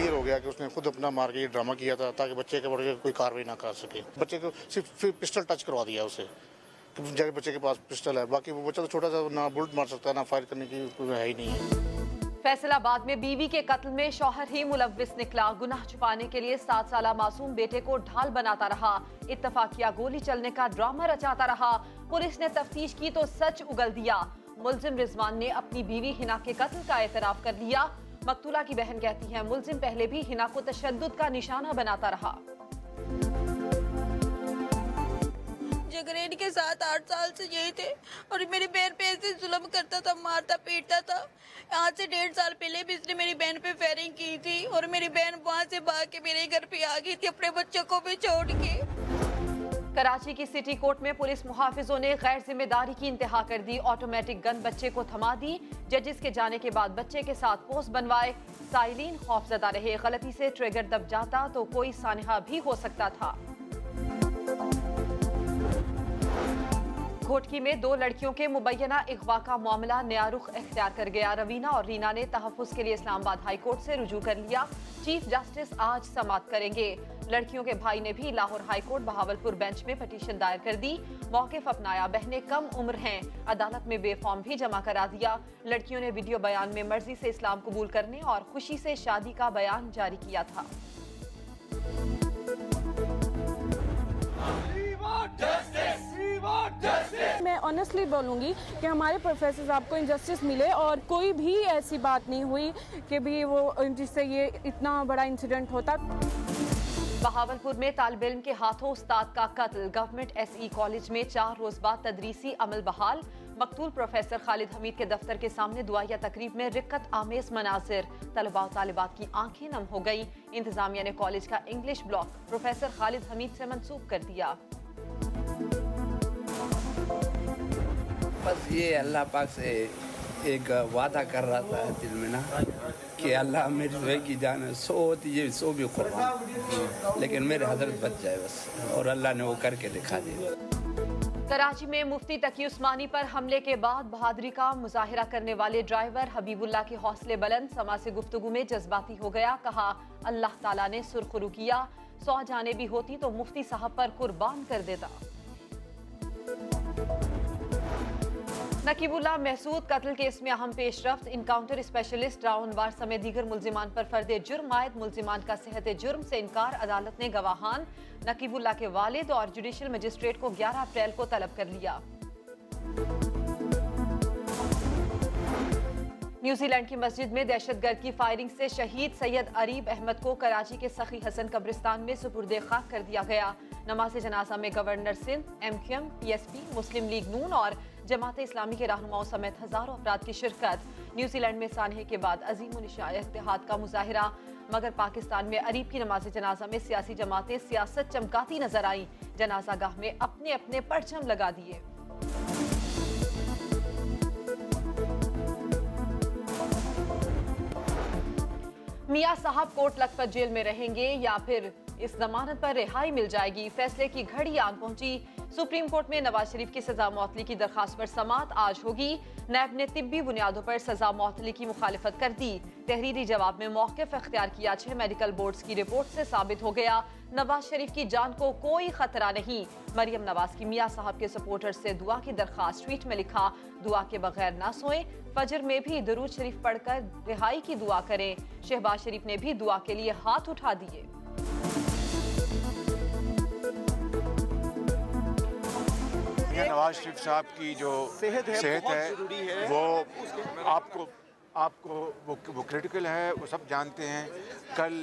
Clear हो गया कि उसने खुद अपना मार के ये ड्रामा किया था ताकि बच्चे के बढ़ कोई कार्रवाई ना कर सके। बच्चे को सिर्फ पिस्टल टच करवा दिया उसे, जब बच्चे के पास पिस्टल है, बाकी वो बच्चा तो छोटा सा, ना बुलेट मार सकता है, ना फायर करने की कोई है ही नहीं है। फैसलाबाद में बीवी के कत्ल में शौहर ही मुलव्विस निकला। गुनाह छुपाने के लिए 7 साला मासूम बेटे को ढाल बनाता रहा। इत्तफाकिया गोली चलने का ड्रामा रचाता रहा। पुलिस ने तफ्तीश की तो सच उगल दिया। मुलजिम रिजवान ने अपनी बीवी हिना के कत्ल का एतराफ कर लिया। मकतूला की बहन कहती है मुलजिम पहले भी हिना को तशद्दुद का निशाना बनाता रहा। जगरेन के साथ 8 साल से यही थे और मेरी बहन पे ऐसे जुल्म करता था, मारता पीटता था। आज से 1.5 साल पहले भी इसने मेरी बहन पे फायरिंग की थी और मेरी बहन वहाँ से भाग के मेरे घर पे आ गई थी अपने बच्चों को भी छोड़ के। कराची की सिटी कोर्ट में पुलिस मुहाफिजों ने गैर जिम्मेदारी की इंतहा कर दी। ऑटोमेटिक गन बच्चे को थमा दी। जजेस के जाने के बाद बच्चे के साथ पोस्ट बनवाए। साइलिन खौफजदा रहे, गलती से ट्रिगर दब जाता तो कोई सानहा भी हो सकता था। घोटकी में 2 लड़कियों के मुबैना अगवा का मामला नया रुख इख्तियार कर गया। रवीना और रीना ने तहफ़्फ़ुज़ के लिए इस्लामाबाद हाई कोर्ट से रुजू कर लिया। चीफ जस्टिस आज समाअत करेंगे। लड़कियों के भाई ने भी Lahore high court Bahawalpur bench में पटिशन दायर कर दी। मौक़िफ़ अपनाया, बहनें कम उम्र हैं। अदालत में बेफॉर्म भी जमा करा दिया। लड़कियों ने वीडियो बयान में मर्जी से इस्लाम कबूल करने और खुशी से शादी का बयान जारी किया था। मैं ऑनेस्टली बोलूँगी कि हमारे प्रोफेसर्स आपको इंजस्टिस मिले और कोई भी ऐसी बात नहीं हुई कि भी वो जिससे ये इतना बड़ा इंसिडेंट होता। बहावलपुर में तालिब इल्म के हाथों उस्ताद का कत्ल। गवर्नमेंट SE कॉलेज में 4 रोज बाद तदरीसी अमल बहाल। मकतूल प्रोफेसर खालिद हमीद के दफ्तर के सामने दुआया तकरीब में रिक्कत आमेज मनासिर। तलबा और तालिबात की आंखें नम हो गई। इंतजामिया ने कॉलेज का English block professor Khalid Hamid से मंसूब कर दिया। बस ये अल्लाह पाक से एक वादा कर रहा था दिल में ना कि अल्लाह मेरी रोए की जान 100 होती ये 100 भी कुर्बान, लेकिन मेरे हजरत बच जाए बस, और अल्लाह ने वो करके दिखा दिया। कराची में मुफ्ती तकी उस्मानी पर हमले के बाद बहादुरी का मुजाहिरा करने वाले ड्राइवर हबीबुल्लाह के हौसले बुलंद। समा से गुफ्तगू में जज्बाती हो गया। कहा अल्लाह ताला ने सुरखरू किया, 100 जाने भी होती तो मुफ्ती साहब पर कुर्बान कर देता। नकीबुल्लाह महसूद कत्ल केस में अहम पेशरफ्त। इनकाउंटर स्पेशलिस्ट राउनवार समेत दीगर मुल्जिमान पर फर्दे जुर्म आयद। मुल्जिमान का सेहत जुर्म से इनकार। अदालत ने गवाहान नकीबुल्लाह के वालिद और जुडिशल मजिस्ट्रेट को 11 अप्रैल को तलब कर लिया। न्यूजीलैंड की मस्जिद में दहशतगर्द की फायरिंग से शहीद सैयद अरीब अहमद को कराची के सखी हसन कब्रिस्तान में सुपुर्दे खाक कर दिया गया। नमाज जनाजा में गवर्नर सिंध, MQM, PSP, मुस्लिम लीग नून और जमात इस्लामी के रहनुमाओं समेत हजारों अफराद की शिरकत। न्यूजीलैंड में सानहे के बाद अजीम इत्तेहाद का मुजाहिरा। मगर पाकिस्तान में अरीब की नमाज जनाजा में सियासी जमातें सियासत चमकाती नजर आईं। जनाजा गाह में अपने अपने परचम लगा दिए। मियां साहब कोट लखपत जेल में रहेंगे या फिर इस जमानत पर रिहाई मिल जाएगी, फैसले की घड़ी आन पहुंची। सुप्रीम कोर्ट में नवाज शरीफ की सजा मौतली की दरखास्त पर समाअत आज होगी। नैब ने तिब्बी बुनियादों पर सजा मौतली की मुखालिफत कर दी। तहरीरी जवाब में मौक़िफ़ इख्तियार किया। 6 मेडिकल बोर्ड्स की रिपोर्ट से साबित हो गया नवाज शरीफ की जान को कोई खतरा नहीं। मरियम नवाज की मियां साहब के सपोर्टर से दुआ की दरखास्त। ट्वीट में लिखा दुआ के बगैर ना सोएं, फजर में भी दरूद शरीफ पढ़कर रिहाई की दुआ करें। शहबाज शरीफ ने भी दुआ के लिए हाथ उठा दिए। नवाज शरीफ साहब की जो सेहत है वो आपको वो क्रिटिकल है, वो सब जानते हैं। कल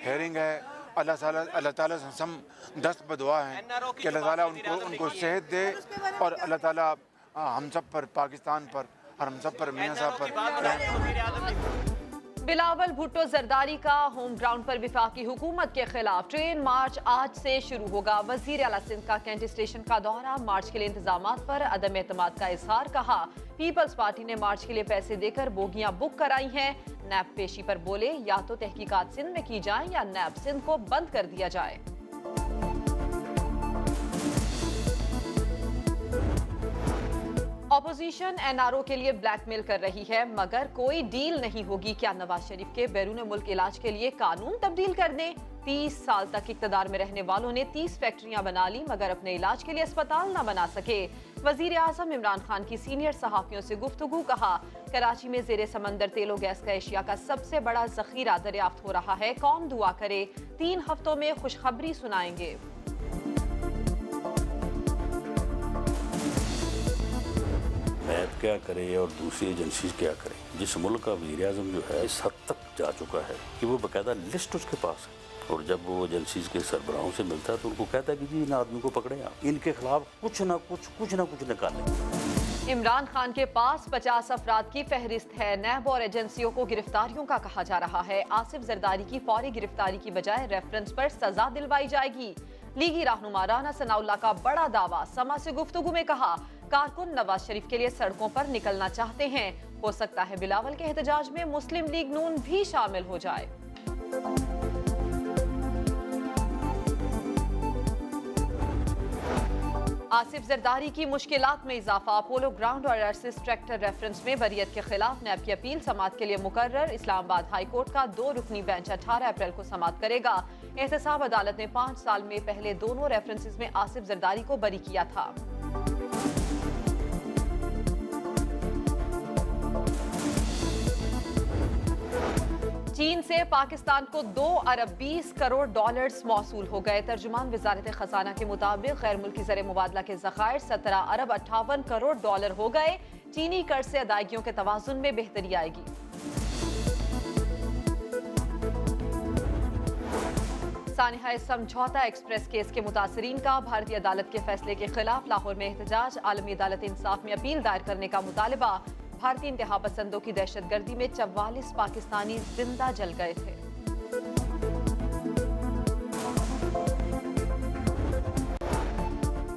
हेयरिंग है। अल्लाह ताला से हम दस्त बदुआ हैं कि अल्लाह ताला उनको सेहत दे और अल्लाह ताला हम सब पर, पाकिस्तान पर और हम सब पर, मियां साहब पर। बिलावल भुट्टो जरदारी का होम ग्राउंड पर विफाकी हुकूमत के खिलाफ ट्रेन मार्च आज से शुरू होगा। वजीर आला सिंध का कैंट स्टेशन का दौरा। मार्च के लिए इंतजामात पर अदम एतमाद का इजहार। कहा पीपल्स पार्टी ने मार्च के लिए पैसे देकर बोगियां बुक कराई हैं। नैब पेशी पर बोले या तो तहकीकात सिंध में की जाए या नैब सिंध को बंद कर दिया जाए। ऑपोजिशन एनआरओ के लिए ब्लैकमेल कर रही है मगर कोई डील नहीं होगी। क्या नवाज शरीफ के बैरून मुल्क इलाज के लिए कानून तब्दील कर दें? 30 साल तक इक्तदार में रहने वालों ने 30 फैक्ट्रियां बना ली मगर अपने इलाज के लिए अस्पताल न बना सके। वजीर आजम इमरान खान की सीनियर सहाफियों से गुफ्तगू। कहा, कराची में जेरे समंदर तेलो गैस का एशिया का सबसे बड़ा जखीरा दरियाफ्त हो रहा है। कौम दुआ करे, 3 हफ्तों में खुशखबरी सुनाएंगे। नैब क्या करे और दूसरी एजेंसी क्या करे। जिस मुल्क का वज़ीर आज़म जो है इस हद तक जा चुका है कि वो बाकायदा लिस्ट उसके पास है और जब वो एजेंसी के सरबराहों से मिलता है तो उनको कहता है कि जी इन आदमी को पकड़े आप, इनके खिलाफ कुछ ना कुछ निकालें। इमरान खान के पास 50 अफराद की फहरिस्त है। नैब और एजेंसियों को गिरफ्तारियों का कहा जा रहा है। आसिफ जरदारी की फौरी गिरफ्तारी की बजाय रेफरेंस पर सजा दिलवाई जाएगी। लीगी रहनुमा राना सनाउल्लाह का बड़ा दावा। समा से गुफ्तगू में कहा, कारकुन नवाज शरीफ के लिए सड़कों पर निकलना चाहते हैं। हो सकता है बिलावल के एहतजाज में मुस्लिम लीग नून भी शामिल हो जाए। आसिफ जरदारी की मुश्किलात में इजाफा। अपोलो ग्राउंड और अर्सिस ट्रैक्टर रेफरेंस में बरियत के खिलाफ नैब की अपील समाअत के लिए मुकर्रर। इस्लामाबाद हाई कोर्ट का 2 रुकनी बेंच 18 अप्रैल को समाअत करेगा। एहतसाब अदालत ने 5 साल में पहले दोनों रेफरेंसेस में आसिफ जरदारी को बरी किया था। चीन से पाकिस्तान को 2 अरब 20 करोड़ डॉलर्स मौसूल हो गए। तर्जुमान वजारत खजाना के मुताबिक गैर मुल्की ज़र मुबादला के ज़खायर 17 अरब 58 करोड़ डॉलर हो गए। चीनी कर्ज से अदायगियों के तवाज़ुन में बेहतरी आएगी। सानिहा समझौता एक्सप्रेस केस के मुतासरीन का भारतीय अदालत के फैसले के खिलाफ लाहौर में एहतजाज। आलमी अदालत इंसाफ में अपील दायर करने का मुतालबा। भारतीय इंतहा पसंदों की दहशतगर्दी में 44 पाकिस्तानी जिंदा जल गए थे।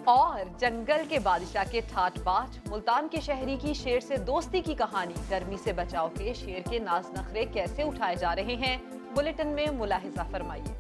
और जंगल के बादशाह के ठाठ बाट। मुल्तान के शहरी की शेर से दोस्ती की कहानी। गर्मी से बचाव के शेर के नाज नखरे कैसे उठाए जा रहे हैं, बुलेटिन में मुलाहिजा फरमाइए।